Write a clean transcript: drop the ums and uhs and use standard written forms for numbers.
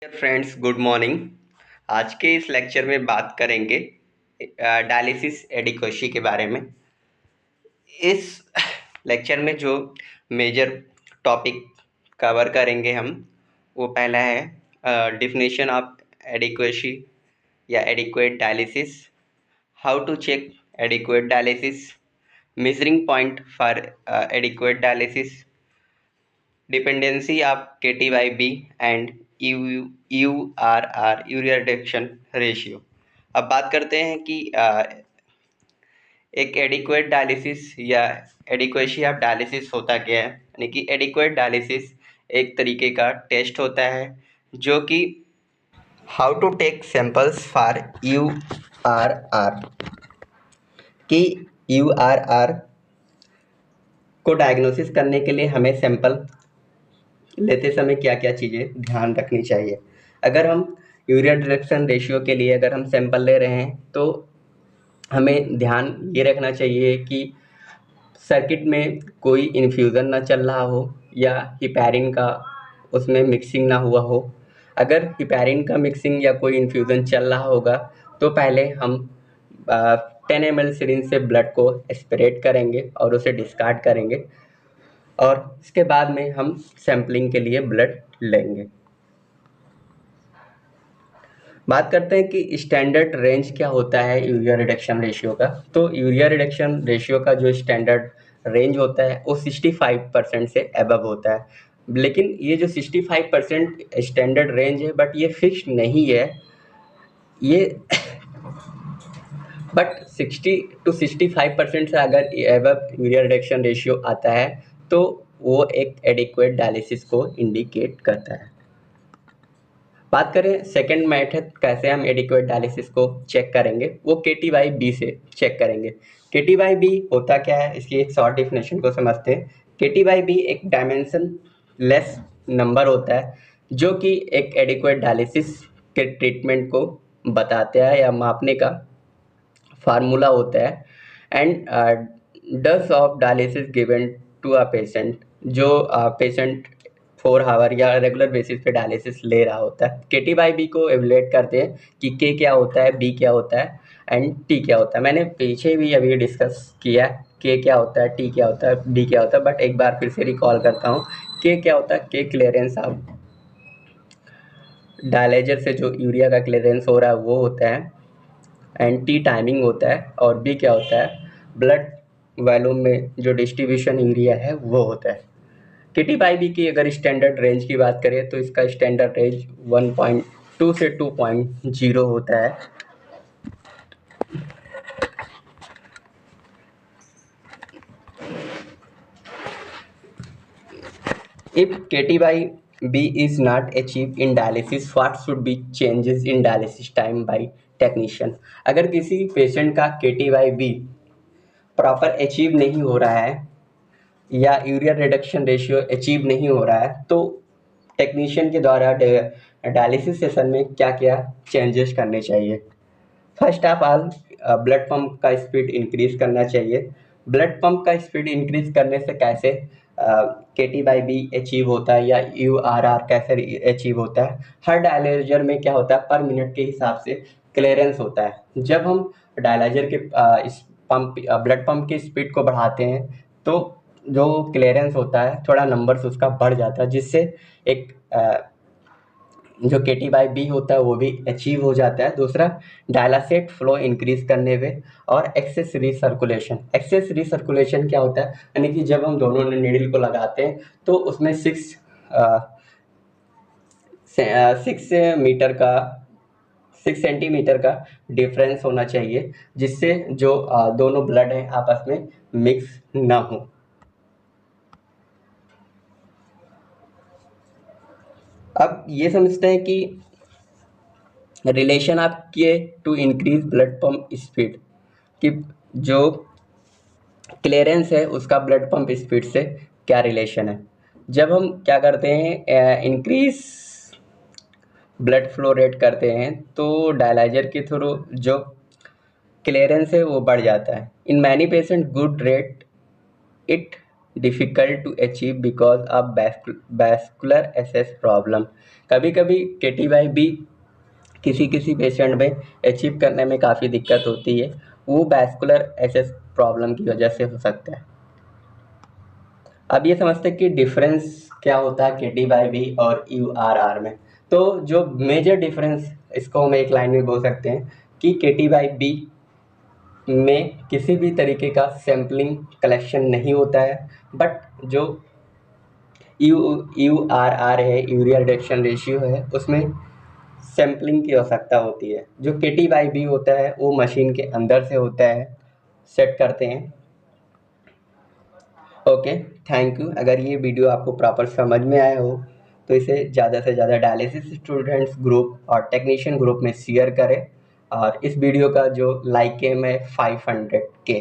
Friends, good morning. आज के इस लेक्चर में बात करेंगे डायलिसिस एडिक्वेसी के बारे में। इस लेक्चर में जो मेजर टॉपिक कवर करेंगे हम, वो पहला है डिफिनेशन ऑफ एडिक्वेसी या adequate dialysis, how to check adequate dialysis, measuring point for adequate dialysis, dependency of KT/B and URR urea reduction ratio. अब बात करते हैं कि एक एडिक्वेट डायलिसिस या एडिक्वेसी ऑफ डायलिसिस होता क्या है। यानी कि एडिक्वेट डायलिसिस एक तरीके का टेस्ट होता है जो कि how to take samples for URR, कि URR को डायग्नोसिस करने के लिए हमें सैंपल लेते समय क्या क्या चीज़ें ध्यान रखनी चाहिए। अगर हम यूरिया रिडक्शन रेशियो के लिए अगर हम सैंपल ले रहे हैं तो हमें ध्यान ये रखना चाहिए कि सर्किट में कोई इन्फ्यूज़न ना चल रहा हो या हिपैरिन का उसमें मिक्सिंग ना हुआ हो। अगर हिपैरिन का मिक्सिंग या कोई इन्फ्यूज़न चल रहा होगा तो पहले हम 10 ml सिरिंज से ब्लड को एस्पिरेट करेंगे और उसे डिस्कार्ड करेंगे, और इसके बाद में हम सैम्पलिंग के लिए ब्लड लेंगे। बात करते हैं कि स्टैंडर्ड रेंज क्या होता है यूरिया रिडक्शन रेशियो का। तो यूरिया रिडक्शन रेशियो का जो स्टैंडर्ड रेंज होता है वो 65% से अबव होता है। लेकिन ये जो 65% स्टैंडर्ड रेंज है, बट ये फिक्स्ड नहीं है। ये बट 60 to 65% से अगर अबव यूरिया रिडक्शन रेशियो आता है तो वो एक एडिक्वेट डायलिसिस को इंडिकेट करता है। बात करें सेकेंड मेथड कैसे हम एडिक्वेट डायलिसिस को चेक करेंगे, वो KT/B से चेक करेंगे। KT/B होता क्या है, इसकी एक शॉर्ट डिफिनेशन को समझते हैं। KT/B एक डायमेंशन लेस नंबर होता है जो कि एक एडिक्वेट डायलिसिस के ट्रीटमेंट को बताते हैं या मापने का फार्मूला होता है। And dose of dialysis given to a patient, जो पेशेंट 4 आवर या रेगुलर बेसिस पे डायलिसिस ले रहा होता है। KT/B को एवेलुएट करते हैं कि K क्या होता है, B क्या होता है एंड T क्या होता है। मैंने पीछे भी अभी डिस्कस किया K क्या होता है, T क्या होता है, B क्या होता है, बट एक बार फिर से रिकॉल करता हूँ। K क्या होता है, K क्लियरेंस ऑफ डायलाइजर से जो यूरिया का क्लियरेंस हो रहा है वो होता है, एंड T टाइमिंग होता है, और B क्या होता है, ब्लड वॉल्यूम में जो डिस्ट्रीब्यूशन यूरिया है वो होता है। KT/B की अगर स्टैंडर्ड रेंज की बात करें तो इसका स्टैंडर्ड रेंज 1.2 से 2.0 होता है। If KT/B is not achieved in dialysis, what should be changes in dialysis time by technician? अगर किसी पेशेंट का KT/B प्रॉपर अचीव नहीं हो रहा है या यूरिया रिडक्शन रेशियो अचीव नहीं हो रहा है तो टेक्नीशियन के द्वारा डायलिसिस सेशन में क्या क्या चेंजेस करने चाहिए। First of all, blood pump का स्पीड इंक्रीज करना चाहिए। ब्लड पंप का स्पीड इंक्रीज करने से कैसे KT/B अचीव होता है या URR कैसे अचीव होता है। हर डायलाइजर में क्या होता है, पर मिनट के हिसाब से क्लियरेंस होता है। जब हम डायलाइजर के इस पंप ब्लड पंप की स्पीड को बढ़ाते हैं तो जो क्लियरेंस होता है थोड़ा नंबर्स उसका बढ़ जाता है, जिससे एक जो KT/B होता है वो भी अचीव हो जाता है। दूसरा, डायलासेट फ्लो इंक्रीज करने पे, और एक्सेस रिसर्कुलेशन। एक्सेस रिसर्कुलेशन क्या होता है, यानी कि जब हम दोनों नीडल को लगाते हैं तो उसमें 6 मीटर का 6 सेंटीमीटर का डिफरेंस होना चाहिए, जिससे जो दोनों ब्लड हैं आपस में मिक्स ना हो। अब ये समझते हैं कि relation of K to increase blood pump speed, कि जो क्लियरेंस है उसका ब्लड पंप स्पीड से क्या रिलेशन है। जब हम क्या करते हैं, इंक्रीज ब्लड फ्लो रेट करते हैं तो डायलाइजर के थ्रू जो क्लियरेंस है वो बढ़ जाता है। In many patient good rate it difficult to achieve because of vascular access problem. कभी कभी KTY भी किसी किसी पेशेंट में अचीव करने में काफ़ी दिक्कत होती है, वो वैस्कुलर एसेस प्रॉब्लम की वजह से हो सकता है। अब ये समझते हैं कि डिफरेंस क्या होता है KTY और URR में। तो जो मेजर डिफरेंस, इसको हम एक लाइन में बोल सकते हैं कि KTY में किसी भी तरीके का सैम्पलिंग कलेक्शन नहीं होता है, बट जो URR है, यूरिया रिडक्शन रेशियो है, उसमें सैम्पलिंग की आवश्यकता होती है। जो KTY होता है वो मशीन के अंदर से होता है, सेट करते हैं। Okay, thank you. अगर ये वीडियो आपको प्रॉपर समझ में आया हो तो इसे ज़्यादा से ज़्यादा डायलिसिस स्टूडेंट्स ग्रुप और टेक्नीशियन ग्रुप में शेयर करें, और इस वीडियो का जो लाइक एम है 500 के।